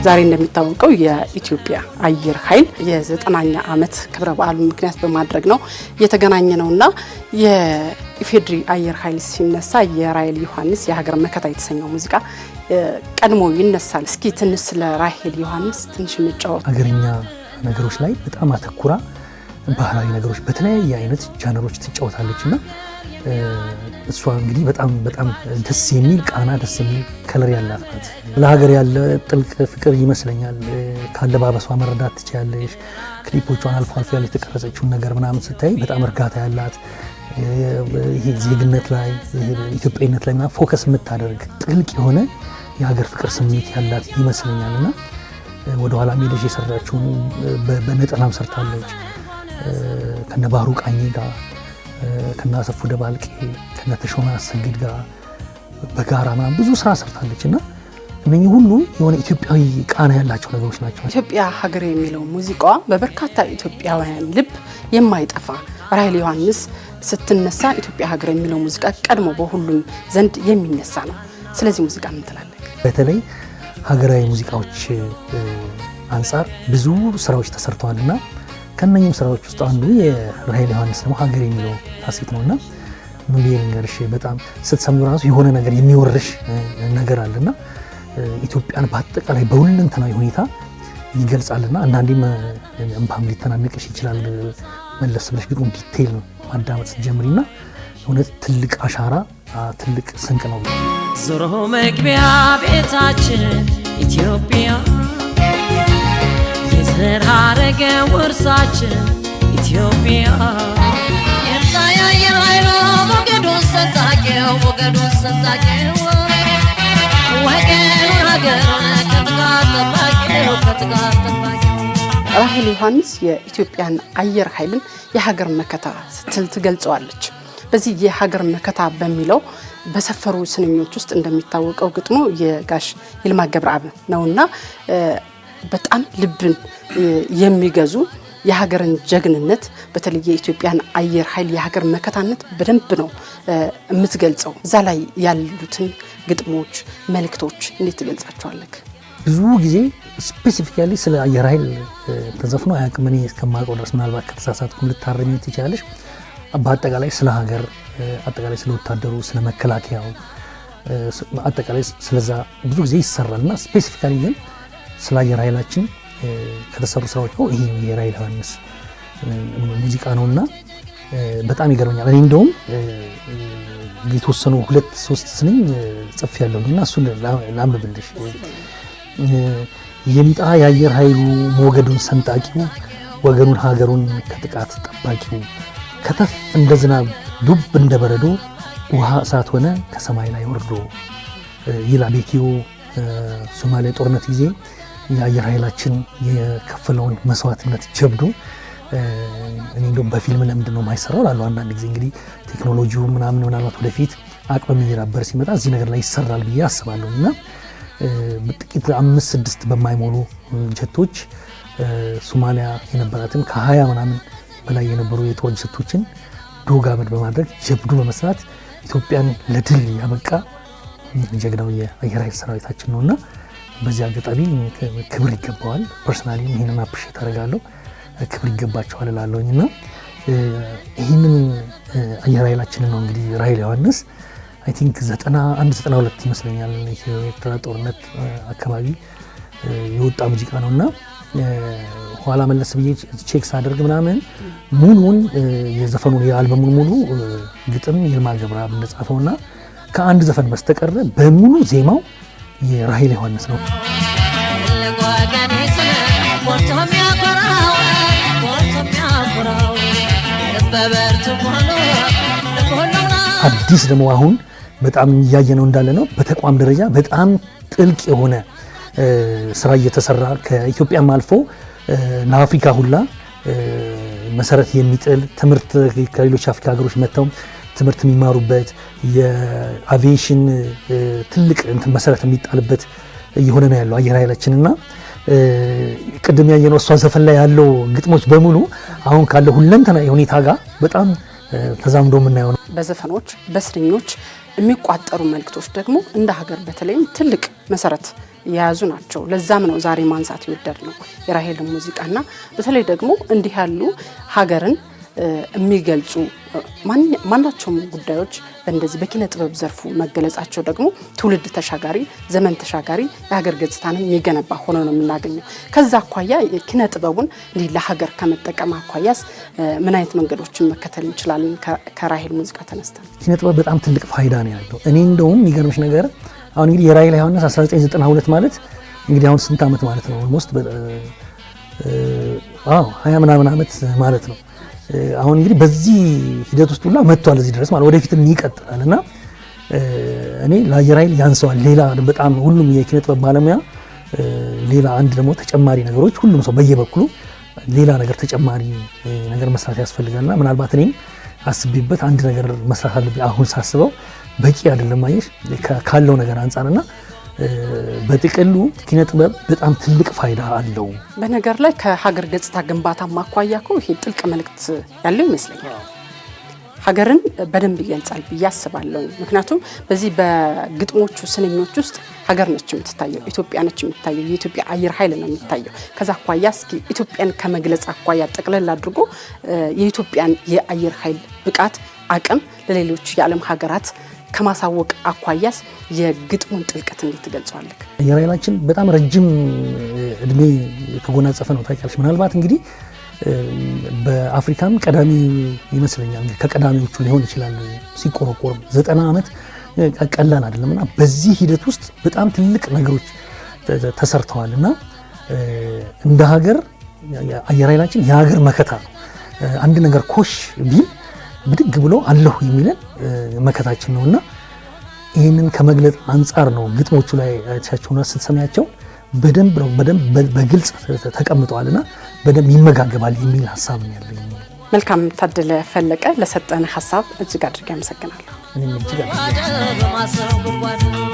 ዛሬ እንደሚታወቀው የኢትዮጵያ አየር ኃይል የ90ኛ ዓመት ክብረ በዓሉ ምክንያት በማድረግ ነው የተገናኘ ነውና የኢፌድሪ አየር ኃይል ሲነሳ የራሔል ዮሐንስ የሀገር መከታ የተሰኘው ሙዚቃ ቀድሞ ይነሳል። እስኪ ትንሽ ስለ ራሔል ዮሐንስ ትንሽ እንጫወት። ሀገርኛ ነገሮች ላይ በጣም አተኩራ ባህላዊ ነገሮች በተለያየ አይነት ጃነሮች ትጫወታለችና እሷ እንግዲህ በጣም ደስ የሚል ቃና ደስ የሚል ከለር ያላት ናት። ለሀገር ያለ ጥልቅ ፍቅር ይመስለኛል ካለባበሷ መረዳት ትችላለሽ። ክሊፖቿን አልፎ ያለ የተቀረጸችውን ነገር ምናምን ስታይ በጣም እርጋታ ያላት ይሄ ዜግነት ላይ ኢትዮጵያዊነት ላይ ምናምን ፎከስ የምታደርግ ጥልቅ የሆነ የሀገር ፍቅር ስሜት ያላት ይመስለኛልና ወደ ኋላ ሜደሽ የሰራችውን በነጠላም ሰርታለች ከነባሩ ቃኝ ጋር ከናሰፉ ደባልቄ ከነተሾመ አሰግድ ጋር በጋራ ምናምን ብዙ ስራ ሰርታለችና እነኚህ ሁሉ የሆነ ኢትዮጵያዊ ቃና ያላቸው ነገሮች ናቸው። ኢትዮጵያ ሀገር የሚለው ሙዚቃዋ በበርካታ ኢትዮጵያውያን ልብ የማይጠፋ ራሔል ዮሐንስ ስትነሳ ኢትዮጵያ ሀገር የሚለው ሙዚቃ ቀድሞ በሁሉም ዘንድ የሚነሳ ነው። ስለዚህ ሙዚቃ ምን ትላለህ? በተለይ ሀገራዊ ሙዚቃዎች አንፃር ብዙ ስራዎች ተሰርተዋልና ከነኚህም ስራዎች ውስጥ አንዱ የራሔል ዮሐንስ ነው ሀገር የሚለው ካሴት ነውና ምን ልንገርሽ በጣም ስትሰሙ ራሱ የሆነ ነገር የሚወርሽ ነገር አለና ኢትዮጵያን በአጠቃላይ በሁለንተናዊ ሁኔታ ይገልጻልና አንዳንዴም እንባም ሊተናነቅሽ ይችላል መለስ ብለሽ ግን ዲቴይል ማዳመጥ ስትጀምሪና እውነት ትልቅ አሻራ ትልቅ ስንቅ ነው። ዞሮ መግቢያ ቤታችን ኢትዮጵያ የዘር ሐረግ ውርሳችን ኢትዮጵያ የአየር ኃይሉ ሞገዱን ሰንጣቂው ወገኑን ሀገሩን ከጥቃት ጠባቂው ራሔል ዮሐንስ የኢትዮጵያን አየር ኃይልን የሀገር መከታ ስትል ትገልጸዋለች። በዚህ የሀገር መከታ በሚለው በሰፈሩ ስንኞች ውስጥ እንደሚታወቀው ግጥሙ የጋሽ ይልማ ገብረአብ ነውና በጣም ልብን የሚገዙ የሀገርን ጀግንነት በተለይ የኢትዮጵያን አየር ኃይል የሀገር መከታነት በደንብ ነው የምትገልጸው። እዛ ላይ ያሉትን ግጥሞች መልእክቶች እንዴት ትገልጻቸዋለህ? ብዙ ጊዜ ስፔሲፊካሊ ስለ አየር ኃይል ተዘፍኖ አያውቅም። እኔ እስከማውቀው ድረስ ምናልባት ከተሳሳትኩም ልታረሚ ትችላለሽ። በአጠቃላይ ስለ ሀገር አጠቃላይ ስለ ወታደሩ ስለ መከላከያው አጠቃላይ ስለዛ ብዙ ጊዜ ይሰራልና ስፔሲፊካሊ ግን ስለ አየር ኃይላችን ከተሰሩ ስራዎች ነው ይሄ የራሔል ዮሐንስ ሙዚቃ ነውና በጣም ይገርመኛል። እኔ እንደውም የተወሰኑ 2-3 ስንኝ ጽፌያለሁና እሱን ላምብልሽ። የሚጣ የአየር ኃይሉ ሞገዱን ሰንጣቂው ወገኑን ሀገሩን ከጥቃት ጠባቂው ከተፍ እንደ ዝናብ ዱብ እንደ በረዶ ውሃ እሳት ሆነ ከሰማይ ላይ ወርዶ ይላል። ቤኪዮ ሶማሊያ ጦርነት ጊዜ የአየር ኃይላችን የከፈለውን መስዋዕትነት ጀብዱ እኔ እንደውም በፊልም ለምንድን ነው የማይሰራው ላለው አንዳንድ ጊዜ እንግዲህ ቴክኖሎጂው ምናልባት ወደፊት አቅም እየዳበረ ሲመጣ እዚህ ነገር ላይ ይሰራል ብዬ አስባለሁ እና በጥቂት 5-6 በማይሞሉ ጀቶች ሶማሊያ የነበራትን ከ20 ምናምን በላይ የነበሩ የጦር ጀቶችን ዶግ አመድ በማድረግ ጀብዱ በመስራት ኢትዮጵያን ለድል ያበቃ ጀግናው የአየር ኃይል ሰራዊታችን ነውና በዚህ አጋጣሚ ክብር ይገባዋል። ፐርሰናሊ ይሄንን አፕሪሺየት አደርጋለሁ። ክብር ይገባቸዋል እላለሁኝና ይሄንን አየር ኃይላችን ነው እንግዲህ ራሔል ዮሐንስ አይ ቲንክ 91-92 ይመስለኛል የኤርትራ ጦርነት አካባቢ የወጣ ሙዚቃ ነውና ኋላ መለስ ብዬ ቼክ ሳደርግ ምናምን ሙሉን የዘፈኑን የአልበሙን ሙሉ ግጥም ይልማ ገብረአብ እንደጻፈውና ከአንድ ዘፈን በስተቀር በሙሉ ዜማው የራሔል ዮሐንስ ነው። አዲስ ደግሞ አሁን በጣም እያየነው እንዳለ ነው። በተቋም ደረጃ በጣም ጥልቅ የሆነ ስራ እየተሰራ ከኢትዮጵያም አልፎ ለአፍሪካ ሁላ መሰረት የሚጥል ትምህርት ከሌሎች አፍሪካ ሀገሮች መጥተው ትምህርት የሚማሩበት የአቪዬሽን ትልቅ መሰረት የሚጣልበት እየሆነ ነው ያለው አየር ኃይላችንና ቅድም ያየነው እሷ ዘፈን ላይ ያለው ግጥሞች በሙሉ አሁን ካለ ሁለንተናዊ ሁኔታ ጋር በጣም ተዛምዶ የምናየው ነው። በዘፈኖች በስንኞች የሚቋጠሩ መልእክቶች ደግሞ እንደ ሀገር በተለይም ትልቅ መሰረት የያዙ ናቸው። ለዛም ነው ዛሬ ማንሳት የወደድነው የራሄል ሙዚቃና በተለይ ደግሞ እንዲህ ያሉ ሀገርን የሚገልጹ ማናቸውም ጉዳዮች በእንደዚህ በኪነ ጥበብ ዘርፉ መገለጻቸው ደግሞ ትውልድ ተሻጋሪ ዘመን ተሻጋሪ የሀገር ገጽታን የሚገነባ ሆኖ ነው የምናገኘው። ከዛ አኳያ የኪነ ጥበቡን እንዲህ ለሀገር ከመጠቀም አኳያስ ምን አይነት መንገዶችን መከተል እንችላለን? ከራሄል ሙዚቃ ተነስተን ኪነ ጥበብ በጣም ትልቅ ፋይዳ ነው ያለው። እኔ እንደውም የሚገርምሽ ነገር አሁን እንግዲህ የራሄል ዮሐንስ 1992 ማለት እንግዲህ አሁን ስንት ዓመት ማለት ነው? ኦልሞስት 20 ምናምን ዓመት ማለት ነው። አሁን እንግዲህ በዚህ ሂደት ውስጥ ሁላ መጥቷል እዚህ ድረስ ማለት ወደፊትም ይቀጥላልና እኔ ለራሄል ያንሰዋል። ሌላ በጣም ሁሉም የኪነ ጥበብ ባለሙያ ሌላ አንድ ደግሞ ተጨማሪ ነገሮች ሁሉም ሰው በየበኩሉ ሌላ ነገር ተጨማሪ ነገር መስራት ያስፈልጋልና ምናልባት እኔም አስቤበት አንድ ነገር መስራት አለብኝ። አሁን ሳስበው በቂ አይደለም ማየሽ ካለው ነገር አንፃርና በጥቅሉ ኪነ ጥበብ በጣም ትልቅ ፋይዳ አለው። በነገር ላይ ከሀገር ገጽታ ግንባታ ማኳያ እኮ ይሄ ጥልቅ መልእክት ያለው ይመስለኛል። ሀገርን በደንብ ይገልጻል ብዬ አስባለሁ። ምክንያቱም በዚህ በግጥሞቹ ስንኞች ውስጥ ሀገር ነች የምትታየው፣ ኢትዮጵያ ነች የምትታየው፣ የኢትዮጵያ አየር ኃይል ነው የሚታየው። ከዛ አኳያ እስኪ ኢትዮጵያን ከመግለጽ አኳያ ጠቅለል አድርጎ የኢትዮጵያን የአየር ኃይል ብቃት አቅም ለሌሎች የዓለም ሀገራት ከማሳወቅ አኳያስ የግጥሙን ጥልቀት እንዴት ትገልጿለህ? አየር ኃይላችን በጣም ረጅም እድሜ የተጎናጸፈ ነው ታውቂያለሽ። ምናልባት እንግዲህ በአፍሪካም ቀዳሚ ይመስለኛል፣ ከቀዳሚዎቹ ሊሆን ይችላል። ሲቆረቆር 90 ዓመት ቀላል አይደለምና በዚህ ሂደት ውስጥ በጣም ትልቅ ነገሮች ተሰርተዋልና እንደ ሀገር አየር ኃይላችን የሀገር መከታ ነው። አንድ ነገር ኮሽ ቢል ብድግ ብሎ አለሁ የሚለን መከታችን ነውና ይህንን ከመግለጽ አንጻር ነው ግጥሞቹ ላይ አይቻቸውና ስትሰሚያቸው በደንብ በግልጽ ተቀምጠዋልና በደንብ ይመጋገባል የሚል ሐሳብ ነው ያለኝ። መልካም ታደለ ፈለቀ ለሰጠን ሐሳብ እጅግ አድርጌ አመሰግናለሁ። እኔም እጅግ አድርጌ